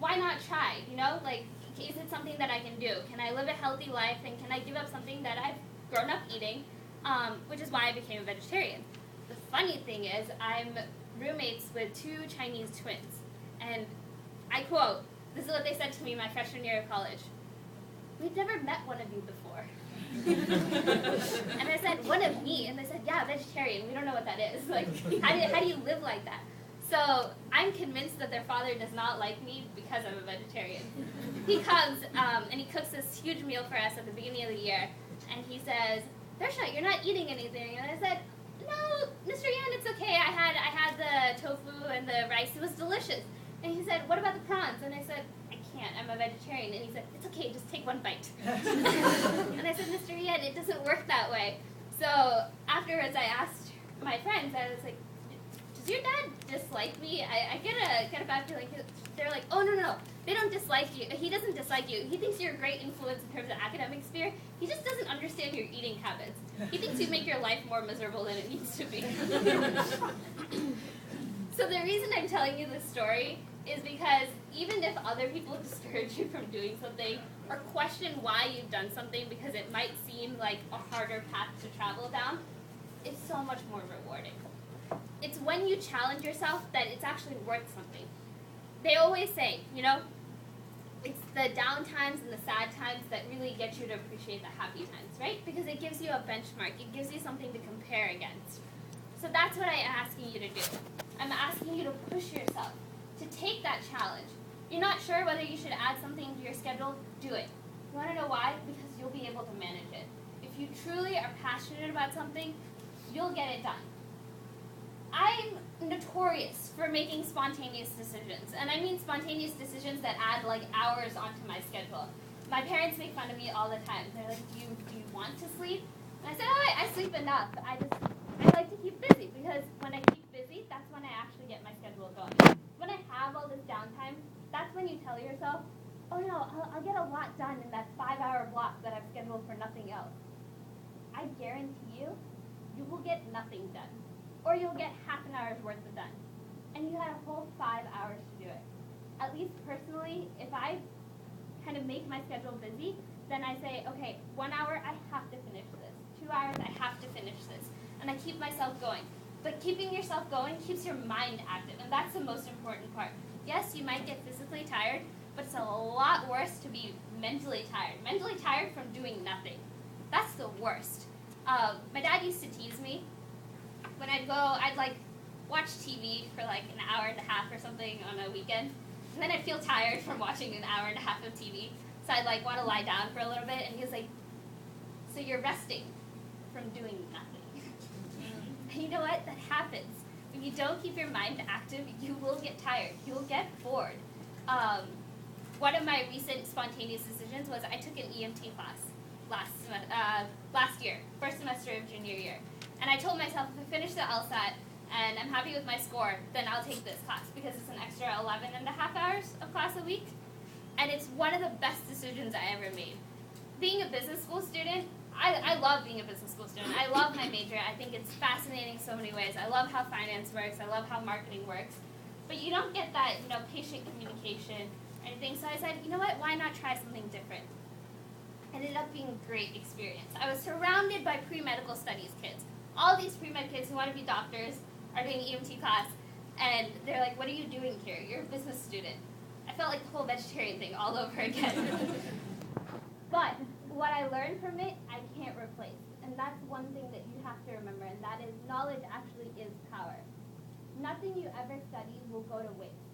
why not try? Like, is it something that I can do? Can I live a healthy life, and can I give up something that I've grown up eating, which is why I became a vegetarian. The funny thing is, I'm roommates with 2 Chinese twins, and I quote, this is what they said to me my freshman year of college: "We've never met one of you before." And I said, "One of me?" And they said, "Yeah, vegetarian. We don't know what that is. Like, how do you live like that?" So I'm convinced that their father does not like me because I'm a vegetarian. He comes and he cooks this huge meal for us at the beginning of the year, and he says, "Darshana, you're not eating anything." And I said, "No, Mr. Yan, it's okay. I had the tofu and the rice. It was delicious." And he said, "What about the prawns?" And I said, "I can't. I'm a vegetarian." And he said, "It's okay. Just take one bite." And I said, "Mr. Yan, it doesn't work that way." So afterwards, I asked my friends. I was like, "Does your dad dislike me? I get a bad feeling." They're like, "Oh, no. They don't dislike you. He doesn't dislike you. He thinks you're a great influence in terms of academic sphere. He just doesn't understand your eating habits. He thinks you make your life more miserable than it needs to be." So the reason I'm telling you this story is because even if other people discourage you from doing something or question why you've done something because it might seem like a harder path to travel down, it's so much more rewarding. It's when you challenge yourself that it's actually worth something. They always say, it's the down times and the sad times that really get you to appreciate the happy times, right? Because it gives you a benchmark. It gives you something to compare against. So that's what I'm asking you to do. I'm asking you to push yourself, to take that challenge. You're not sure whether you should add something to your schedule? Do it. You want to know why? Because you'll be able to manage it. If you truly are passionate about something, you'll get it done. I'm notorious for making spontaneous decisions, and I mean spontaneous decisions that add like hours onto my schedule. My parents make fun of me all the time. They're like, do you want to sleep? And I said, "Oh, I sleep enough. I like to keep busy, because when I keep busy, that's when I actually get my schedule going. When I have all this downtime, that's when you tell yourself, oh no, I'll get a lot done in that 5-hour block that I've scheduled for nothing else." I guarantee you, you will get nothing done. Or you'll get half an hour's worth of done. And you had a whole 5 hours to do it. At least personally, if I kind of make my schedule busy, then I say, okay, 1 hour, I have to finish this. 2 hours, I have to finish this. And I keep myself going. But keeping yourself going keeps your mind active, and that's the most important part. Yes, you might get physically tired, but it's a lot worse to be mentally tired. Mentally tired from doing nothing. That's the worst. My dad used to tease me. When I'd watch TV for like an hour and a half or something on a weekend, and then I'd feel tired from watching an hour and a half of TV, so I'd want to lie down for a little bit, and he was like, "So you're resting from doing nothing." And you know what? That happens. When you don't keep your mind active, you will get tired. You'll get bored. One of my recent spontaneous decisions was I took an EMT class last year, first semester of junior year. And I told myself, if I finish the LSAT and I'm happy with my score, then I'll take this class, because it's an extra 11 and a half hours of class a week. And it's one of the best decisions I ever made. Being a business school student, I love being a business school student. I love my major. I think it's fascinating in so many ways. I love how finance works. I love how marketing works. But you don't get that, patient communication or anything. So I said, you know what, why not try something different? It ended up being a great experience. I was surrounded by pre-medical studies kids. All these pre-med kids who want to be doctors are doing EMT class, and they're like, "What are you doing here? You're a business student." I felt like the whole vegetarian thing all over again. But what I learned from it, I can't replace. And that's one thing that you have to remember, and that is knowledge actually is power. Nothing you ever study will go to waste.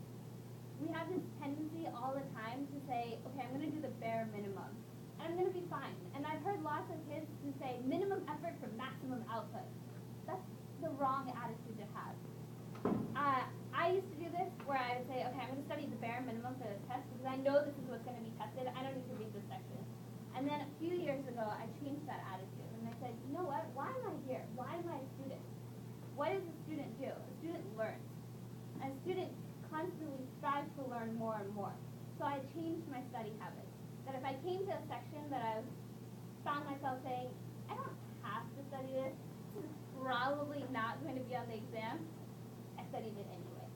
We have this tendency all the time to say, okay, I'm going to do the bare minimum, and I'm going to be fine. And I've heard lots of kids who say minimum effort for maximum output. That's the wrong attitude to have. I used to do this where I would say, okay, I'm going to study the bare minimum for this test because I know this is what's going to be tested. I don't need to read this section. And then a few years ago, I changed that attitude. And I said, you know what? Why am I here? Why am I a student? What does a student do? A student learns. And a student constantly strives to learn more and more. So I changed my study habits. That if I came to a section that I found myself saying, I don't have to study this, this is probably not going to be on the exam, I studied it anyway.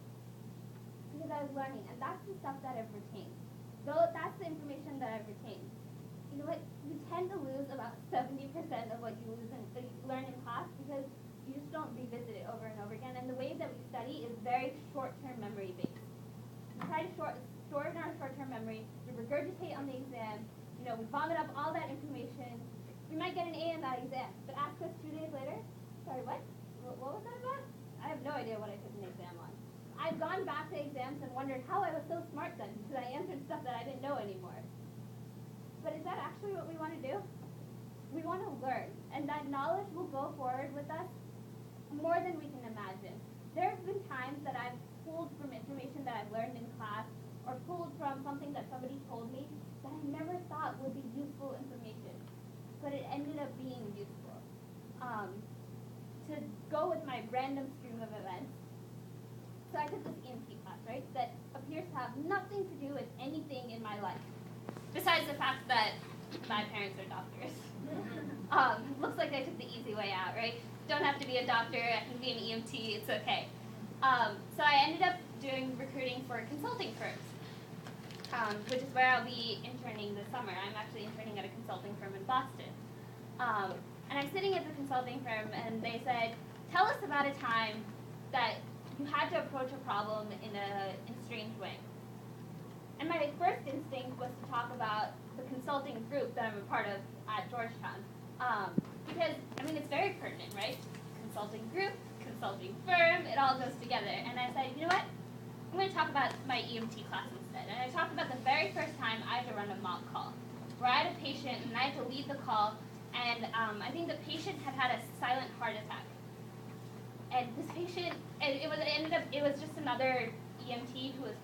because I was learning, and that's the stuff that I've retained. Though that's the information that I've retained. You know what? You tend to lose about 70% of what you learn in class because you just don't revisit it over and over again. And the way that we study is very short-term memory based. We try to store it in our short-term memory. We regurgitate on the exam. You know, we vomit up all that information. We might get an A in that exam, but ask us 2 days later, sorry, what? What was that about? I have no idea what I took an exam on. I've gone back to exams and wondered how I was so smart then because I answered stuff that I didn't know anymore. But is that actually what we want to do? We want to learn, and that knowledge will go forward with us more than we can imagine. There have been times that I've pulled from information that I've learned in class or pulled from something that somebody told me that I never thought would be useful information, but it ended up being useful. To go with my random stream of events, so I took this EMT class, right, that appears to have nothing to do with anything in my life, besides the fact that my parents are doctors. Looks like I took the easy way out, right? Don't have to be a doctor, I can be an EMT, it's okay. So I ended up doing recruiting for consulting firms, which is where I'll be interning this summer. I'm actually interning at a consulting firm in Boston. And I'm sitting at the consulting firm, and they said, tell us about a time that you had to approach a problem in a strange way. And my first instinct was to talk about the consulting group that I'm a part of at Georgetown. Because, I mean, it's very pertinent, right? Consulting group, consulting firm, it all goes together. And I said, you know what? I'm going to talk about my EMT class instead. And I talked about the very first time I had to run a mock call, where I had a patient and I had to lead the call, and I think the patient had a silent heart attack. And this patient, it was just another EMT who was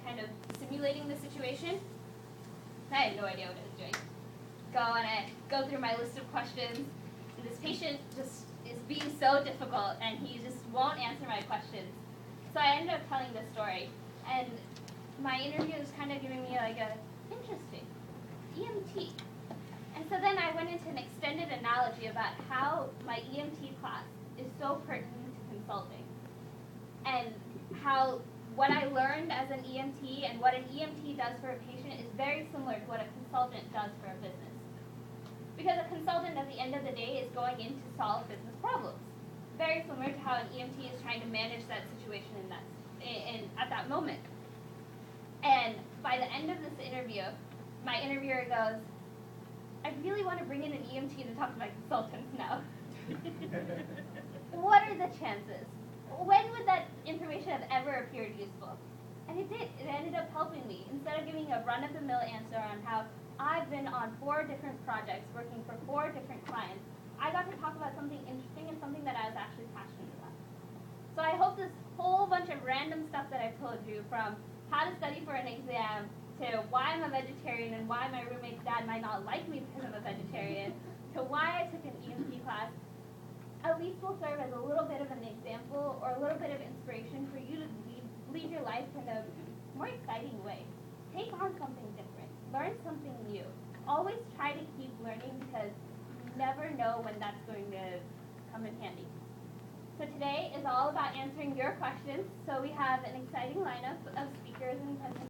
kind of simulating the situation. I had no idea what I was doing. I go through my list of questions, and this patient just is being so difficult, and he just won't answer my questions. So I ended up telling this story, and my interview was kind of giving me like a, interesting, EMT. And so then I went into an extended analogy about how my EMT class is so pertinent to consulting, and how what I learned as an EMT and what an EMT does for a patient is very similar to what a consultant does for a business. Because a consultant at the end of the day is going in to solve business problems. Very similar to how an EMT is trying to manage that situation at that moment. And by the end of this interview, my interviewer goes, I really want to bring in an EMT to talk to my consultants now. What are the chances? When would that information have ever appeared useful? And it did. It ended up helping me. Instead of giving a run-of-the-mill answer on how I've been on 4 different projects working for 4 different clients, I got to talk about something interesting and something that I was actually passionate about. So I hope this whole bunch of random stuff that I've told you, from how to study for an exam, to why I'm a vegetarian and why my roommate's dad might not like me because I'm a vegetarian, to why I took an EMT class, at least will serve as a little bit of an example or a little bit of inspiration for you to lead your life in a more exciting way. Take on something different. Learn something new. Always try to keep learning, because you never know when that's going to come in handy. So today is all about answering your questions. So we have an exciting lineup of speakers and presenters.